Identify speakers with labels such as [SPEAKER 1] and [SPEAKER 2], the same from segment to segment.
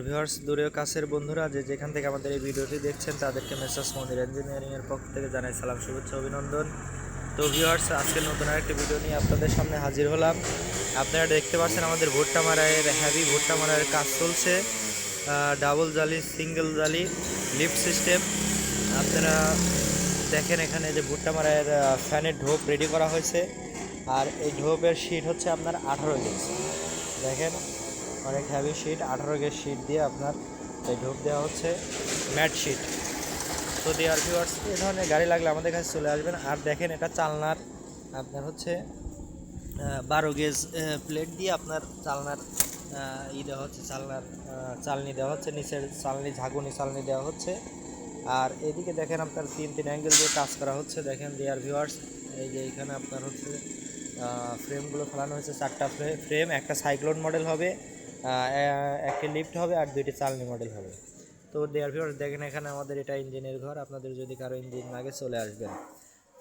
[SPEAKER 1] Viewers দূরেও কাছের বন্ধুরা যেখান থেকে আমাদের এই ভিডিওটি দেখছেন তাদেরকে মেসার্স মনির ইঞ্জিনিয়ারিং এর পক্ষ থেকে জানাই সালাম, শুভেচ্ছা, অভিনন্দন। তো ভিউয়ার্স আজকে নতুন আরেকটি ভিডিও নিয়ে আপনাদের সামনে হাজির হলাম। আপনারা দেখতে পাচ্ছেন আমাদের ভুট্টা মারাইয়ের হেভি ভুট্টা মারাইয়ের কাজ চলছে। ডাবল জালি, সিঙ্গেল জালি, লিফট সিস্টেম। আপনারা দেখেন এখানে যে ভুট্টা মারাইয়ের ফ্যানের ঢোপ রেডি করা হয়েছে। আর এই ঢোপের শীট হচ্ছে আপনার 18 গেজ। দেখেন অনেক হ্যাভি শিট, 18 গেজ শিট দিয়ে আপনার এই ঢোপ দেওয়া হচ্ছে, ম্যাট শিট। তো ডিয়ার ভিউয়ার্স, এই ধরনের গাড়ি লাগলে আমাদের কাছে চলে আসবেন। আর দেখেন এটা চালনার আপনার হচ্ছে 12 গেজ প্লেট দিয়ে আপনার চালনার দেওয়া হচ্ছে, চালনি দেওয়া হচ্ছে, নিচের চালনি ঝাঁকুনি চালনি দেওয়া হচ্ছে। আর এদিকে দেখেন আপনার তিন অ্যাঙ্গেল দিয়ে কাজ করা হচ্ছে। দেখেন ডিয়ার ভিউয়ার্স, এই যে এখানে আপনার হচ্ছে ফ্রেমগুলো ফেলানো হয়েছে, 4টা ফ্রেম, একটা সাইক্লোন মডেল হবে, একটি লিফট হবে আর 2টি চালনি মডেল হবে। তো ডিয়ার ভিউয়ার্স দেখেন এখানে আমাদের এটা ইঞ্জিনের ঘর, আপনাদের যদি কারো ইঞ্জিন লাগে চলে আসবেন।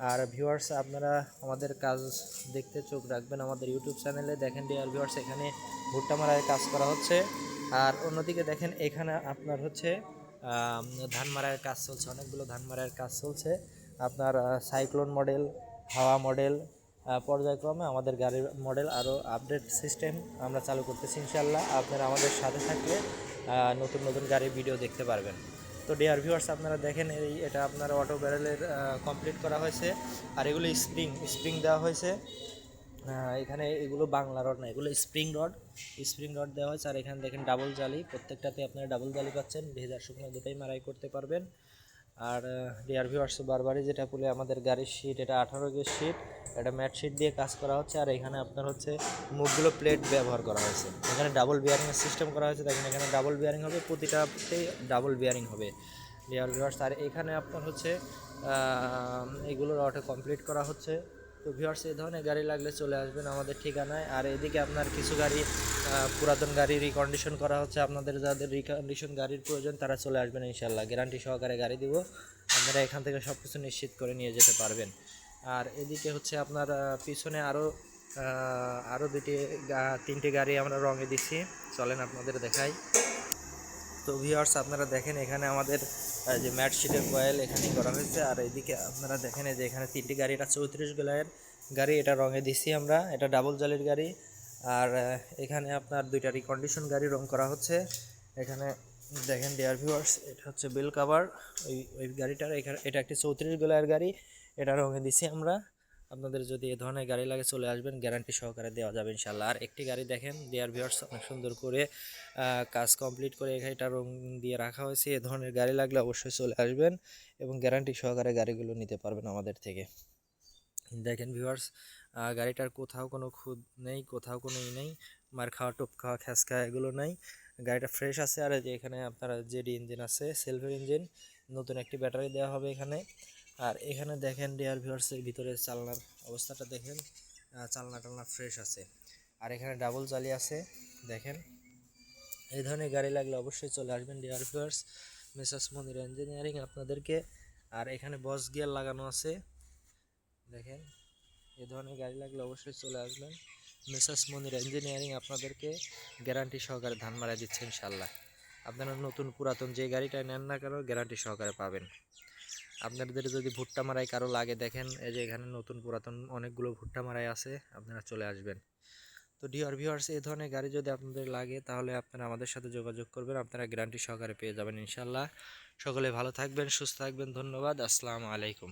[SPEAKER 1] আর ভিউয়ার্স আপনারা আমাদের কাজ দেখতে চোখ রাখবেন আমাদের ইউটিউব চ্যানেলে। দেখেন ডিয়ার ভিউয়ার্স এখানে ভুট্টা মারাইয়ের কাজ করা হচ্ছে। আর অন্যদিকে দেখেন এখানে আপনার হচ্ছে ধান মারাইয়ের কাজ চলছে, অনেকগুলো ধান মারাইয়ের কাজ চলছে। আপনার সাইক্লোন মডেল, হাওয়া মডেল, পর্যায়ক্রমে আমাদের গাড়ির মডেল আরও আপডেট সিস্টেম আমরা চালু করতেছি ইনশাল্লাহ। আপনারা আমাদের সাথে থাকলে নতুন নতুন গাড়ির ভিডিও দেখতে পারবেন। তো ডিয়ার ভিউয়ার্স আপনারা দেখেন এটা আপনার অটো ব্যারেলের কমপ্লিট করা হয়েছে। আর এগুলো স্প্রিং দেওয়া হয়েছে। এখানে এগুলো বাংলা রড না, এগুলো স্প্রিং রড দেওয়া হয়েছে। আর এখানে দেখেন ডাবল জালি, প্রত্যেকটাতে আপনারা ডাবল জালি পাচ্ছেন, ভেজা শুকনো দুটোই মারাই করতে পারবেন। আর ডিয়ার ভিউয়ার্স বারবারই যেটা বলে, আমাদের গাড়ির শিট এটা 18 গেজ শিট, এটা ম্যাট শিট দিয়ে কাজ করা হচ্ছে। আর এখানে আপনার হচ্ছে মুখগুলো প্লেট ব্যবহার করা হয়েছে। এখানে ডাবল বিয়ারিংয়ের সিস্টেম করা হয়েছে। দেখেন এখানে ডাবল বিয়ারিং হবে, প্রতিটাতেই ডাবল বিয়ারিং হবে ডিয়ার ভিউয়ার্স। আর এখানে আপনার হচ্ছে এগুলোর অটো কমপ্লিট করা হচ্ছে। তো ভিউয়ার্স এই ধরনের গাড়ি লাগলে চলে আসবেন আমাদের ঠিকানায়। আর এদিকে আপনার কিছু গাড়ি পুরাতন গাড়ি রিকন্ডিশন করা হচ্ছে। আপনাদের যাদের রিকন্ডিশন গাড়ির প্রয়োজন তারা চলে আসবেন ইনশাল্লাহ, গ্যারান্টি সহকারে গাড়ি দিব। আপনারা এখান থেকে সব কিছু নিশ্চিত করে নিয়ে যেতে পারবেন। আর এদিকে হচ্ছে আপনার পিছনে আরও তিনটি গাড়ি আমরা রঙে দিচ্ছি, চলেন আপনাদের দেখাই। তো ভিউয়ার্স আপনারা দেখেন এখানে আমাদের যে ম্যাট শিটের কয়েল এখানেই করা হয়েছে। আর এদিকে আপনারা দেখেন যে এখানে তিনটি গাড়ি, এটা 34 গেলার গাড়ি, এটা রঙে দিছি আমরা, এটা ডাবল জালির গাড়ি। আর এখানে আপনার 2টা রিকন্ডিশন গাড়ি রং করা হচ্ছে। এখানে দেখেন ডিয়ার ভিউয়ার্স, এটা হচ্ছে বেল কাভার ওই গাড়িটার। এখানে এটা একটি 34 গেলার গাড়ি, এটা রঙে দিছি আমরা। আপনাদের যদি এ ধরনের গাড়ি লাগে চলে আসবেন, গ্যারান্টি সহকারে দেওয়া যাবে ইনশাল্লাহ। আর একটি গাড়ি দেখেন ডিয়ার ভিউয়ার্স, অনেক সুন্দর করে কাজ কমপ্লিট করে এখানটা রং দিয়ে রাখা হয়েছে। এ ধরনের গাড়ি লাগলে অবশ্যই চলে আসবেন এবং গ্যারান্টি সহকারে গাড়িগুলো নিতে পারবেন আমাদের থেকে। দেখেন ভিউয়ার্স, গাড়িটার কোথাও কোনো খুঁত নেই, কোথাও কোনো নেই, মার খাওয়া, টোপ খাওয়া, খ্যাস খাওয়া এগুলো নাই। গাড়িটা ফ্রেশ আছে। আর যে এখানে আপনারা জেডি ইঞ্জিন আছে, সেলফের ইঞ্জিন, নতুন একটি ব্যাটারি দেওয়া হবে এখানে। আর এখানে দেখেন ডিয়ার ভিউয়ার্সের ভিতরে চালনার অবস্থাটা দেখেন, চালনা ফ্রেশ আছে। আর এখানে ডাবল জালি আছে দেখেন। এই ধরনের গাড়ি লাগলে অবশ্যই চলে আসবেন ডিয়ার ভিউয়ার্স, মেসার্স মনির ইঞ্জিনিয়ারিং আপনাদেরকে। আর এখানে বস গিয়ার লাগানো আছে দেখেন। এই ধরনের গাড়ি লাগলে অবশ্যই চলে আসবেন, মেসার্স মনির ইঞ্জিনিয়ারিং আপনাদেরকে গ্যারান্টি সহকারে ধান মারা দিচ্ছে ইনশাল্লাহ। আপনারা নতুন পুরাতন যে গাড়িটাই নেন না কেন গ্যারান্টি সহকারে পাবেন। আপনাদের যদি ভুট্টা মারাই কারো লাগে, দেখেন এই যে এখানে নতুন পুরাতন অনেকগুলো ভুট্টা মারাই আছে, আপনারা চলে আসবেন। তো ডিয়ার ভিউয়ার্স এই ধরনের গাড়ি যদি আপনাদের লাগে তাহলে আপনারা আমাদের সাথে যোগাযোগ করবেন, আপনারা গ্যারান্টি সহকারে পেয়ে যাবেন ইনশাল্লাহ। সকলে ভালো থাকবেন, সুস্থ থাকবেন, ধন্যবাদ, আসসালামু আলাইকুম।